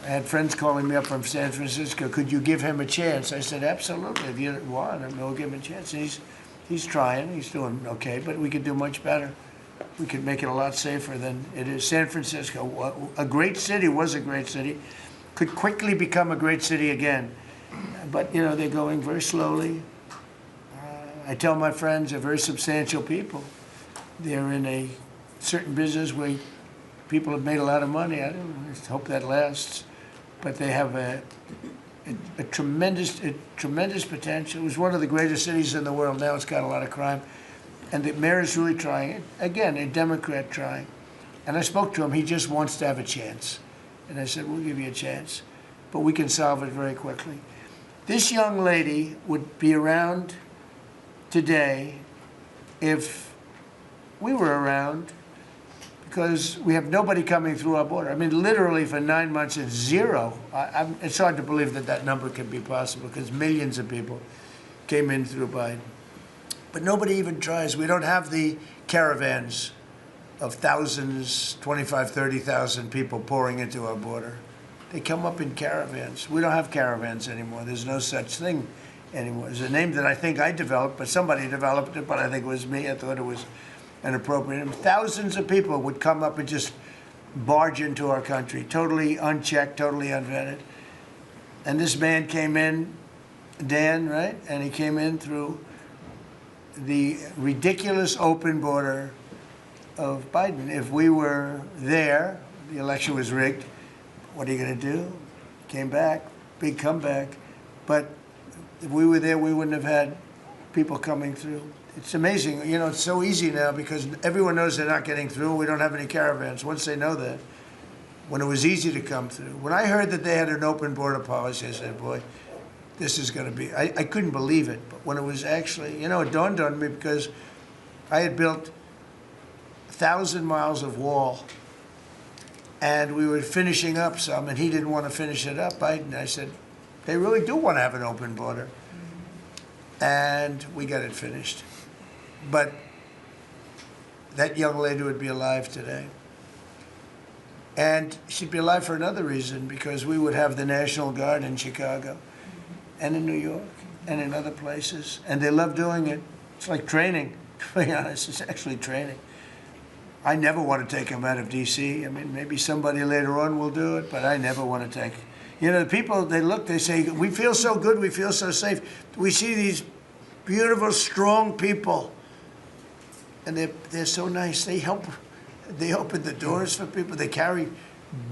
I had friends calling me up from San Francisco. Could you give him a chance? I said, absolutely. If you want him, we'll give him a chance. And he's trying. He's doing okay, but we could do much better. We could make it a lot safer than it is. San Francisco, a great city, was a great city, could quickly become a great city again. But, you know, they're going very slowly. I tell my friends, they're very substantial people. They're in a certain business where people have made a lot of money. I hope that lasts. But they have a tremendous potential. It was one of the greatest cities in the world. Now it's got a lot of crime. And the mayor is really trying. Again, a Democrat trying. And I spoke to him. He just wants to have a chance. And I said, we'll give you a chance. But we can solve it very quickly. This young lady would be around today if we were around, because we have nobody coming through our border. I mean, literally for 9 months, it's zero. It's hard to believe that that number could be possible because millions of people came in through Biden. But nobody even tries. We don't have the caravans of thousands, 25, 30,000 people pouring into our border. They come up in caravans. We don't have caravans anymore. There's no such thing anymore. There's a name that I think I developed, but somebody developed it, but I think it was me. I thought it was an appropriate name. Thousands of people would come up and just barge into our country, totally unchecked, totally unvetted. And this man came in, Dan, right? And he came in through the ridiculous open border of Biden. If we were there, the election was rigged. What are you going to do? Came back, big comeback. But if we were there, we wouldn't have had people coming through. It's amazing. You know, it's so easy now because everyone knows they're not getting through. We don't have any caravans. Once they know that, when it was easy to come through. When I heard that they had an open border policy, I said, boy, this is going to be, I couldn't believe it. But when it was actually, you know, it dawned on me because I had built 1,000 miles of wall and we were finishing up some and he didn't want to finish it up. Biden, I said, they really do want to have an open border. And we got it finished. But that young lady would be alive today. And she'd be alive for another reason, because we would have the National Guard in Chicago and in New York and in other places. And they love doing it. It's like training, to be honest. It's actually training. I never want to take them out of D.C. I mean, maybe somebody later on will do it, but I never want to take. You know, the people, they look, they say, we feel so good, we feel so safe. We see these beautiful, strong people, and they're so nice. They help. They open the doors for people. They carry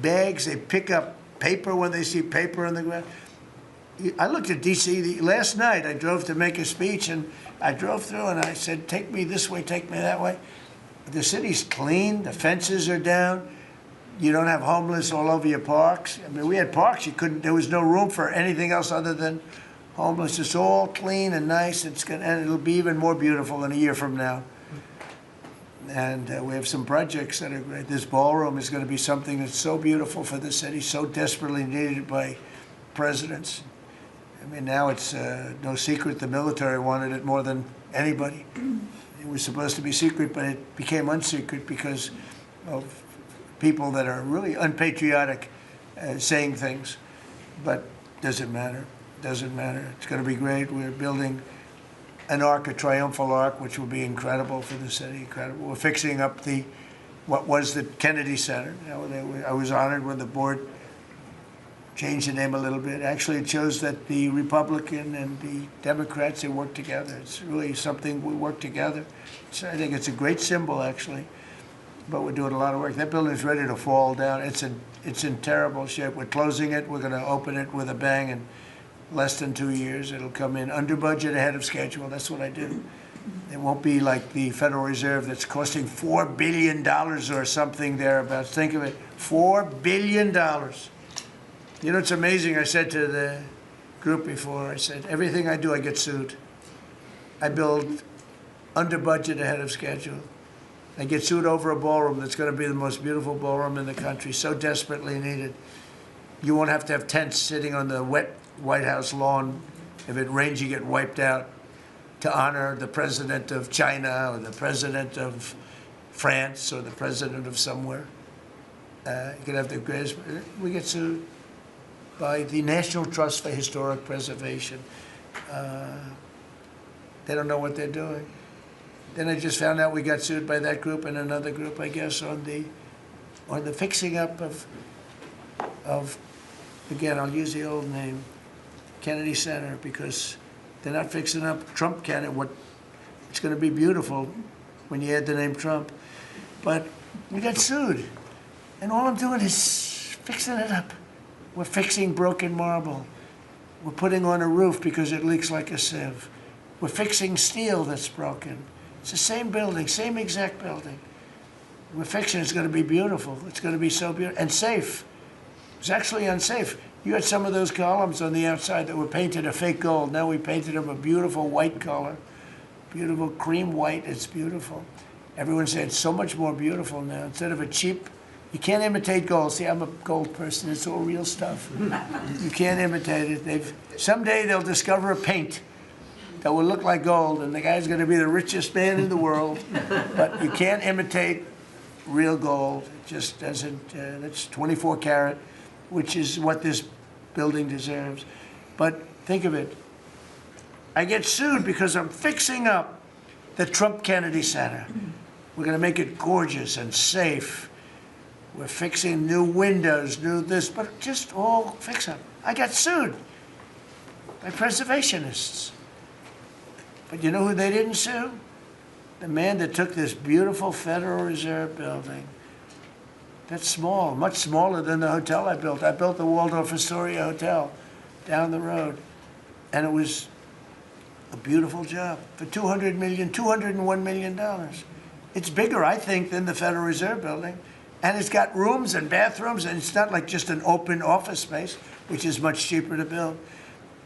bags. They pick up paper when they see paper on the ground. I looked at D.C. last night. I drove to make a speech, and I drove through, and I said, take me this way, take me that way. The city's clean. The fences are down. You don't have homeless all over your parks. I mean, we had parks. You couldn't. There was no room for anything else other than homeless. It's all clean and nice. And it'll be even more beautiful in a year from now. And we have some projects that are great. This ballroom is going to be something that's so beautiful for the city, so desperately needed by presidents. I mean, now it's no secret the military wanted it more than anybody. It was supposed to be secret, but it became unsecret because of people that are really unpatriotic saying things. But doesn't matter. Doesn't matter. It's going to be great. We're building an arc, a triumphal arc, which will be incredible for the city. Incredible. We're fixing up what was the Kennedy Center. You know, I was honored when the board changed the name a little bit. Actually, it shows that the Republican and the Democrats, they work together. It's really something we work together. I think it's a great symbol, actually. But we're doing a lot of work. That building's ready to fall down. It's in terrible shape. We're closing it. We're going to open it with a bang in less than 2 years. It'll come in under budget, ahead of schedule. That's what I do. It won't be like the Federal Reserve that's costing $4 billion or something thereabouts. Think of it, $4 billion. You know, it's amazing. I said to the group before, I said, everything I do, I get sued. I build under budget ahead of schedule. I get sued over a ballroom that's going to be the most beautiful ballroom in the country, so desperately needed. You won't have to have tents sitting on the wet White House lawn. If it rains, you get wiped out, to honor the president of China or the president of France or the president of somewhere. You can have the greatest. We get sued by the National Trust for Historic Preservation. They don't know what they're doing. Then I just found out we got sued by that group and another group, I guess, on the fixing up of again, I'll use the old name, Kennedy Center, because they're not fixing up Trump Kennedy. It's going to be beautiful when you add the name Trump. But we got sued. And all I'm doing is fixing it up. We're fixing broken marble. We're putting on a roof because it leaks like a sieve. We're fixing steel that's broken. It's the same building, same exact building. We're fixing it. It's going to be beautiful. It's going to be so beautiful and safe. It's actually unsafe. You had some of those columns on the outside that were painted a fake gold. Now we painted them a beautiful white color, beautiful cream white. It's beautiful. Everyone said it's so much more beautiful now. Instead of a cheap, you can't imitate gold. See, I'm a gold person. It's all real stuff. You can't imitate it. Someday they'll discover a paint that will look like gold, and the guy's going to be the richest man in the world. But you can't imitate real gold. It just doesn't. That's 24 karat, which is what this building deserves. But think of it. I get sued because I'm fixing up the Trump Kennedy Center. We're going to make it gorgeous and safe. We're fixing new windows, new this, but just all fix up. I got sued by preservationists. But you know who they didn't sue? The man that took this beautiful Federal Reserve building. That's small, much smaller than the hotel I built. I built the Waldorf Astoria Hotel down the road. And it was a beautiful job for $201 million. It's bigger, I think, than the Federal Reserve building. And it's got rooms and bathrooms, and it's not like just an open office space, which is much cheaper to build.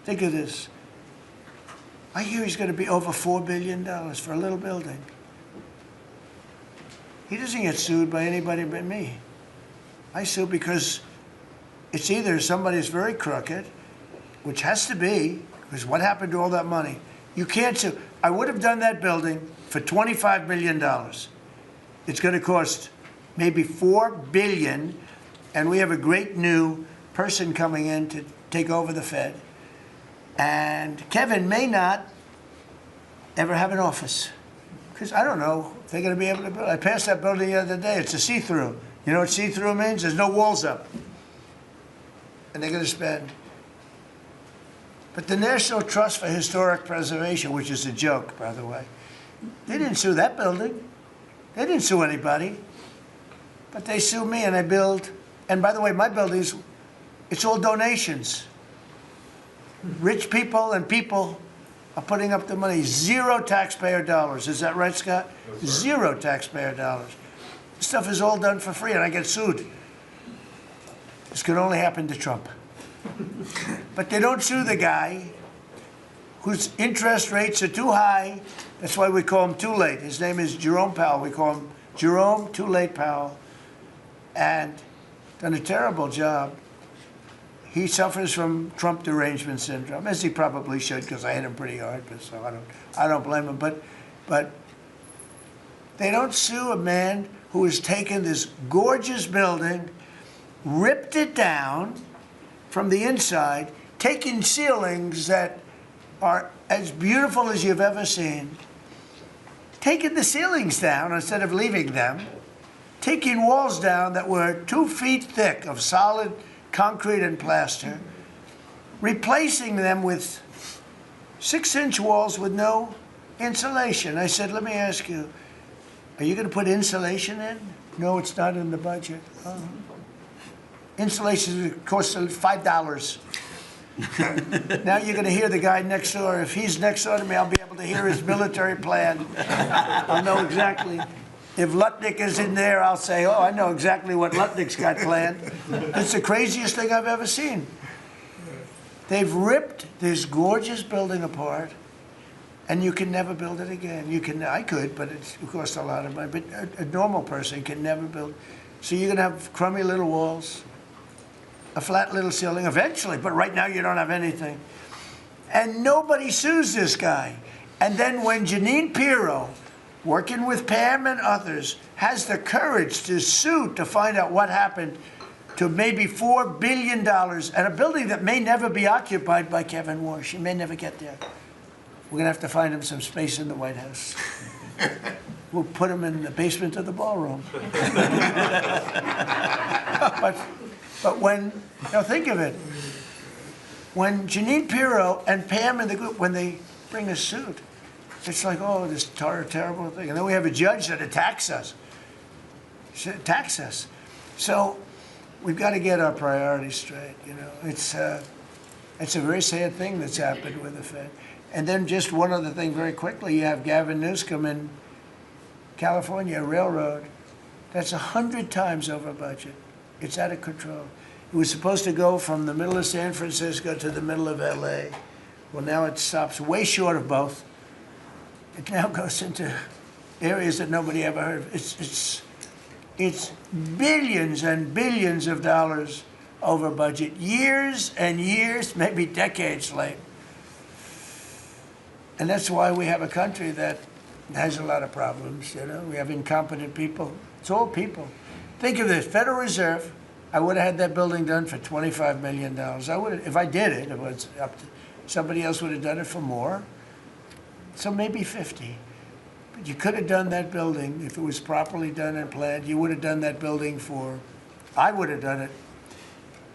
Think of this. I hear he's going to be over $4 billion for a little building. He doesn't get sued by anybody but me. I sue because it's either somebody's very crooked, which has to be, because what happened to all that money? You can't sue. I would have done that building for $25 million. It's going to cost maybe $4 billion, and we have a great new person coming in to take over the Fed. And Kevin may not ever have an office, because I don't know if they're going to be able to build. I passed that building the other day. It's a see-through. You know what see-through means? There's no walls up. And they're going to spend. But the National Trust for Historic Preservation, which is a joke, by the way, they didn't sue that building. They didn't sue anybody. But they sue me, and I build. And by the way, my buildings, it's all donations. Rich people and people are putting up the money. Zero taxpayer dollars. Is that right, Scott? Yes, zero taxpayer dollars. This stuff is all done for free, and I get sued. This could only happen to Trump. But they don't sue the guy whose interest rates are too high. That's why we call him Too Late. His name is Jerome Powell. We call him Jerome Too Late Powell. And done a terrible job. He suffers from Trump derangement syndrome, as he probably should, because I hit him pretty hard. But so I don't blame him. But they don't sue a man who has taken this gorgeous building, ripped it down from the inside, taking ceilings that are as beautiful as you've ever seen, taking the ceilings down instead of leaving them, taking walls down that were 2 feet thick of solid concrete and plaster, replacing them with 6-inch walls with no insulation. I said, let me ask you, are you going to put insulation in? No, it's not in the budget. Oh. Insulation costs $5. Now you're going to hear the guy next door. If he's next door to me, I'll be able to hear his military plan. I'll know exactly. If Lutnick is in there, I'll say, oh, I know exactly what Lutnick's got planned. It's the craziest thing I've ever seen. They've ripped this gorgeous building apart, and you can never build it again. I could, but it costs a lot of money. But a normal person can never build. So you're gonna have crummy little walls, a flat little ceiling eventually, but right now you don't have anything. And nobody sues this guy. And then when Jeanine Pirro, working with Pam and others, has the courage to sue to find out what happened to maybe $4 billion and a building that may never be occupied by Kevin Warsh. He may never get there. We're gonna have to find him some space in the White House. We'll put him in the basement of the ballroom. But when, now think of it, when Jeanine Pirro and Pam and the group, when they bring a suit, it's like, oh, this terrible thing. And then we have a judge that attacks us. So we've got to get our priorities straight, you know. It's a very sad thing that's happened with the Fed. And then just one other thing very quickly, you have Gavin Newsom in California Railroad. That's 100 times over budget. It's out of control. It was supposed to go from the middle of San Francisco to the middle of LA. Well, now it stops way short of both. It now goes into areas that nobody ever heard of. It's billions and billions of dollars over budget, years and years, maybe decades late. And that's why we have a country that has a lot of problems, you know. We have incompetent people. It's all people. Think of this, Federal Reserve, I would have had that building done for $25 million. I would have, if I did it, it was up to, somebody else would have done it for more. So maybe 50. But you could have done that building, if it was properly done and planned, you would have done that building for, I would have done it,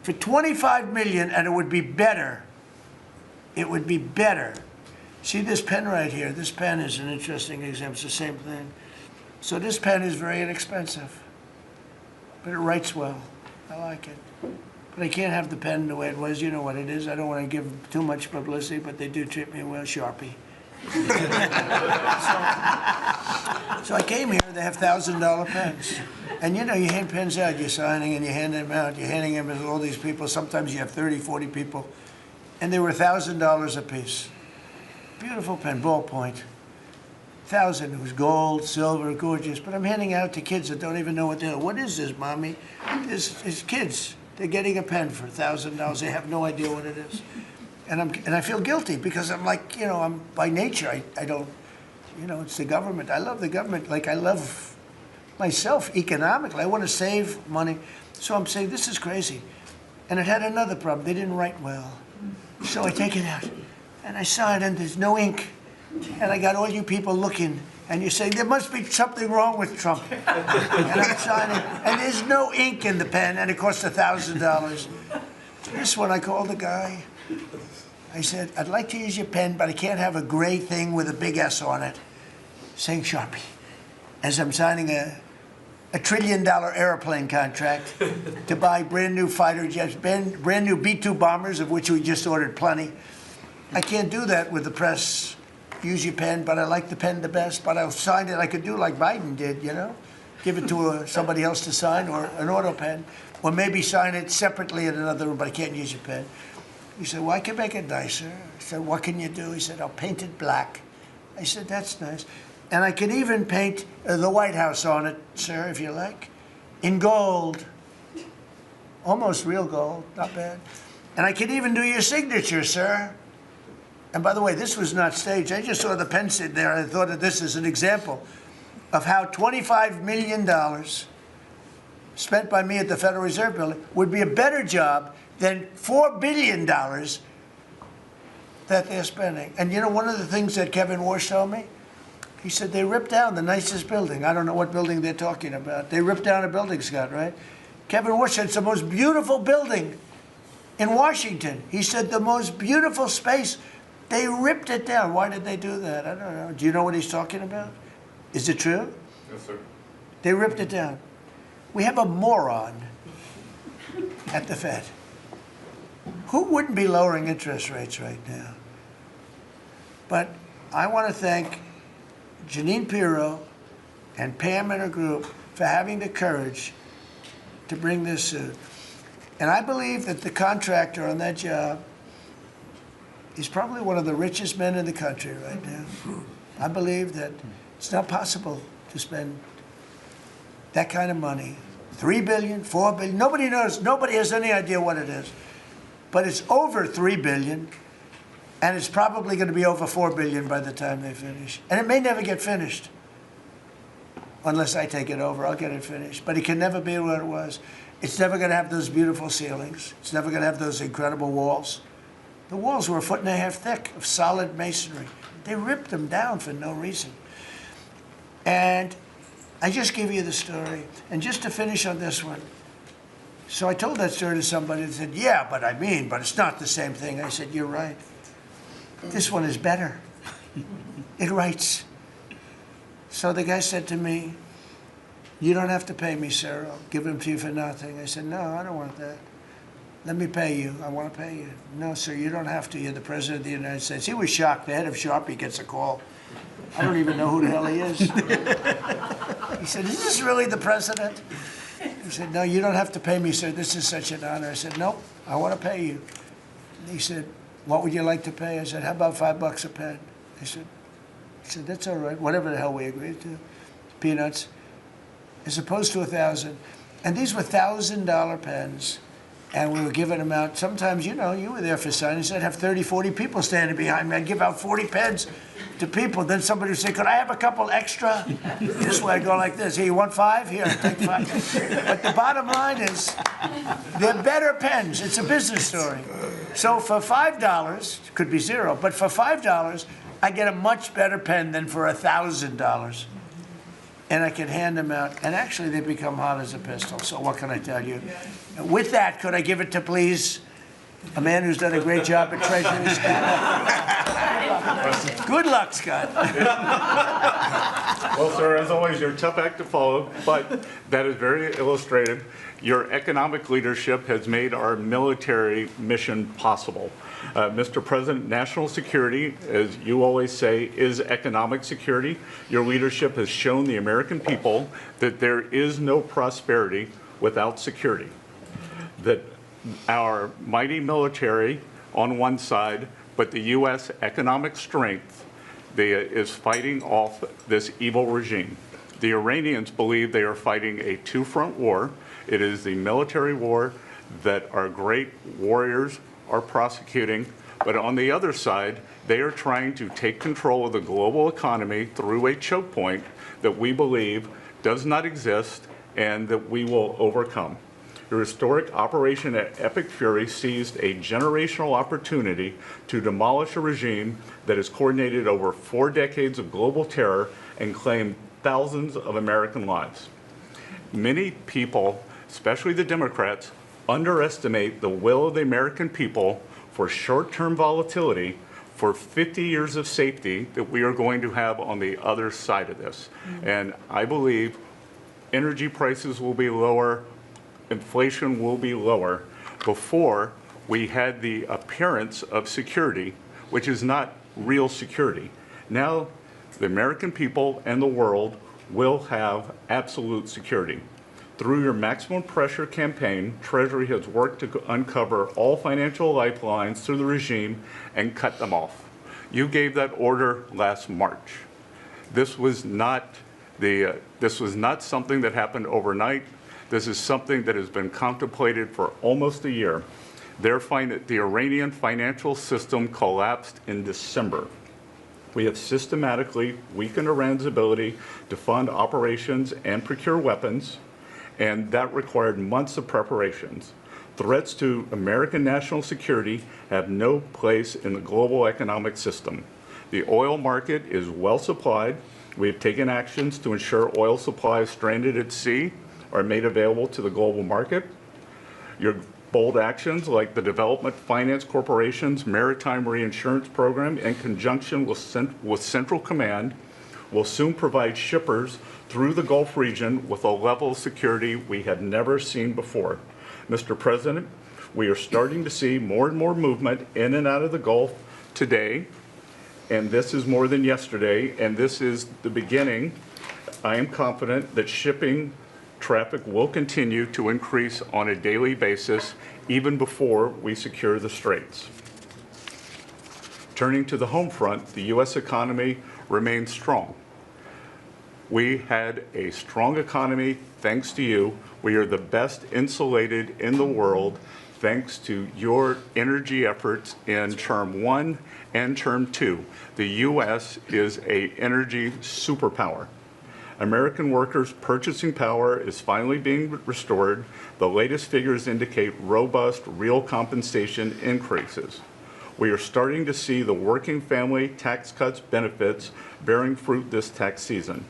for $25 million, and it would be better. It would be better. See this pen right here? This pen is an interesting example. It's the same thing. So this pen is very inexpensive, but it writes well. I like it. But I can't have the pen the way it was. You know what it is. I don't want to give too much publicity, but they do treat me well, Sharpie. So I came here, they have $1,000 pens. And you know, you hand pens out, you're signing and you hand them out, you're handing them to all these people. Sometimes you have 30, 40 people. And they were $1,000 a piece. Beautiful pen, ballpoint. 1,000, it was gold, silver, gorgeous. But I'm handing out to kids that don't even know what they're doing. What is this, Mommy? It's kids. They're getting a pen for $1,000. They have no idea what it is. And I feel guilty because I'm like, you know, I'm by nature, I don't, you know, it's the government. I love the government like I love myself economically. I want to save money. So I'm saying, this is crazy. And it had another problem. They didn't write well. So I take it out and I saw it and there's no ink. And I got all you people looking and you're saying, there must be something wrong with Trump. And I'm signing and there's no ink in the pen and it costs $1,000. This one, I called the guy. I said, I'd like to use your pen, but I can't have a gray thing with a big S on it saying Sharpie. As I'm signing a $1 trillion airplane contract to buy brand new fighter jets, brand new B-2 bombers, of which we just ordered plenty. I can't do that with the press. Use your pen, but I like the pen the best, but I'll sign it. I could do like Biden did, you know? Give it to somebody else to sign, or an auto pen, or maybe sign it separately in another room, but I can't use your pen. He said, well, I can make it nicer. I said, what can you do? He said, I'll paint it black. I said, that's nice. And I can even paint the White House on it, sir, if you like, in gold. Almost real gold, not bad. And I can even do your signature, sir. And by the way, this was not staged. I just saw the pen sit there, and I thought of this as an example of how $25 million spent by me at the Federal Reserve Building would be a better job than $4 billion that they're spending. And you know, one of the things that Kevin Warsh told me, he said they ripped down the nicest building. I don't know what building they're talking about. They ripped down a building, Scott, right? Kevin Warsh said it's the most beautiful building in Washington. He said the most beautiful space. They ripped it down. Why did they do that? I don't know. Do you know what he's talking about? Is it true? Yes, sir. They ripped it down. We have a moron at the Fed. Who wouldn't be lowering interest rates right now? But I want to thank Jeanine Pirro and Pam and her group for having the courage to bring this suit. And I believe that the contractor on that job is probably one of the richest men in the country right now. I believe that it's not possible to spend that kind of money. 3 billion, 4 billion, nobody knows, nobody has any idea what it is. But it's over 3 billion, and it's probably going to be over 4 billion by the time they finish. And it may never get finished. Unless I take it over, I'll get it finished. But it can never be what it was. It's never going to have those beautiful ceilings. It's never going to have those incredible walls. The walls were 1.5 feet thick of solid masonry. They ripped them down for no reason. And I just give you the story. And just to finish on this one, so I told that story to somebody and said, yeah, but it's not the same thing. I said, you're right. This one is better. It writes. So the guy said to me, you don't have to pay me, sir. I'll give them to you for nothing. I said, no, I don't want that. Let me pay you. I want to pay you. No, sir, you don't have to. You're the President of the United States. He was shocked. The head of Sharpie gets a call. I don't even know who the hell he is. He said, is this really the President? He said, no, you don't have to pay me, sir. This is such an honor. I said, nope, I want to pay you. He said, what would you like to pay? I said, how about $5 a pen? He said, that's all right, whatever the hell we agreed to. Peanuts. As opposed to 1,000. And these were $1,000 pens. And we were giving them out. Sometimes, you know, you were there for signings. I'd have 30, 40 people standing behind me. I'd give out 40 pens to people. Then somebody would say, could I have a couple extra? This way, I'd go like this. Here, you want 5? Here, take 5. But the bottom line is, they're better pens. It's a business story. So for $5, could be 0, but for $5, I get a much better pen than for $1,000. And I can hand them out. And actually, they become hot as a pistol. So what can I tell you? With that, could I give it to, please, a man who's done a great job at Treasury, Scott? Good luck, Scott. Well, sir, as always, you're a tough act to follow, but that is very illustrative. Your economic leadership has made our military mission possible. Mr. President, national security, as you always say, is economic security. Your leadership has shown the American people that there is no prosperity without security. That our mighty military on one side, but the U.S. economic strength is fighting off this evil regime. The Iranians believe they are fighting a two-front war. It is the military war that our great warriors are prosecuting, but on the other side, they are trying to take control of the global economy through a choke point that we believe does not exist and that we will overcome. Your historic Operation Epic Fury seized a generational opportunity to demolish a regime that has coordinated over 4 decades of global terror and claimed thousands of American lives. Many people, especially the Democrats, underestimate the will of the American people for short-term volatility for 50 years of safety that we are going to have on the other side of this. And I believe energy prices will be lower, inflation will be lower before we had the appearance of security, which is not real security. Now, the American people and the world will have absolute security. Through your maximum pressure campaign, Treasury has worked to uncover all financial lifelines through the regime and cut them off. You gave that order last March. This was not something that happened overnight. This is something that has been contemplated for almost a year. The Iranian financial system collapsed in December. We have systematically weakened Iran's ability to fund operations and procure weapons, and that required months of preparations. Threats to American national security have no place in the global economic system. The oil market is well supplied. We have taken actions to ensure oil supplies stranded at sea are made available to the global market. Your bold actions like the Development Finance Corporation's Maritime Reinsurance Program in conjunction with Central Command will soon provide shippers through the Gulf region with a level of security we had never seen before. Mr. President, we are starting to see more and more movement in and out of the Gulf today, and this is more than yesterday, and this is the beginning I am confident that shipping traffic will continue to increase on a daily basis even before we secure the straits. Turning to the home front, the U.S. economy remains strong. We had a strong economy thanks to you. We are the best insulated in the world thanks to your energy efforts in Term 1 and Term 2. The U.S. is an energy superpower. American workers' purchasing power is finally being restored. The latest figures indicate robust real compensation increases. We are starting to see the working family tax cuts benefits bearing fruit this tax season.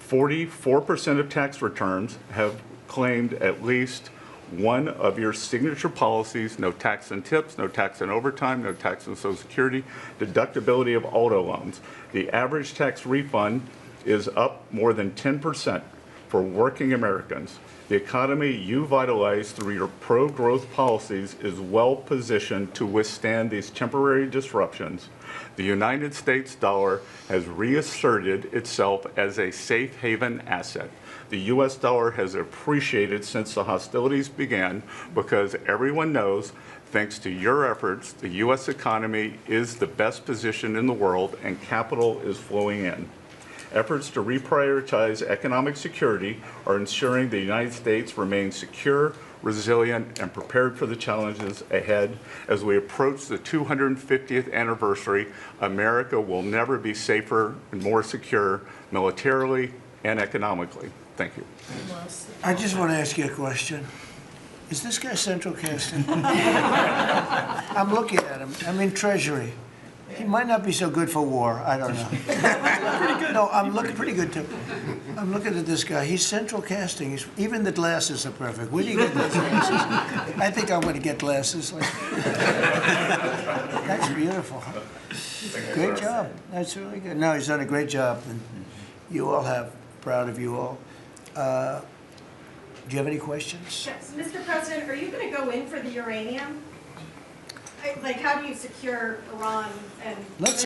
44% of tax returns have claimed at least one of your signature policies: no tax on tips, no tax on overtime, no tax on Social Security, deductibility of auto loans. The average tax refund is up more than 10% for working Americans. The economy you vitalized through your pro-growth policies is well positioned to withstand these temporary disruptions. The United States dollar has reasserted itself as a safe haven asset. The U.S. dollar has appreciated since the hostilities began because everyone knows, thanks to your efforts, the U.S. economy is the best position in the world and capital is flowing in. Efforts to reprioritize economic security are ensuring the United States remains secure, resilient, and prepared for the challenges ahead. As we approach the 250th anniversary, America will never be safer and more secure militarily and economically. Thank you. I just want to ask you a question. Is this guy central casting? I'm looking at him. I'm in Treasury. He might not be so good for war. I don't know. Pretty good. No, I'm looking pretty good too. I'm looking at this guy. He's central casting. Even the glasses are perfect. Where do you get those glasses? I think I'm going to get glasses. That's beautiful. Great job. That's really good. No, he's done a great job, and you all have. Proud of you all. Do you have any questions? Yes, Mr. President, are you going to go in for the uranium? Like, how do you secure Iran and? Let's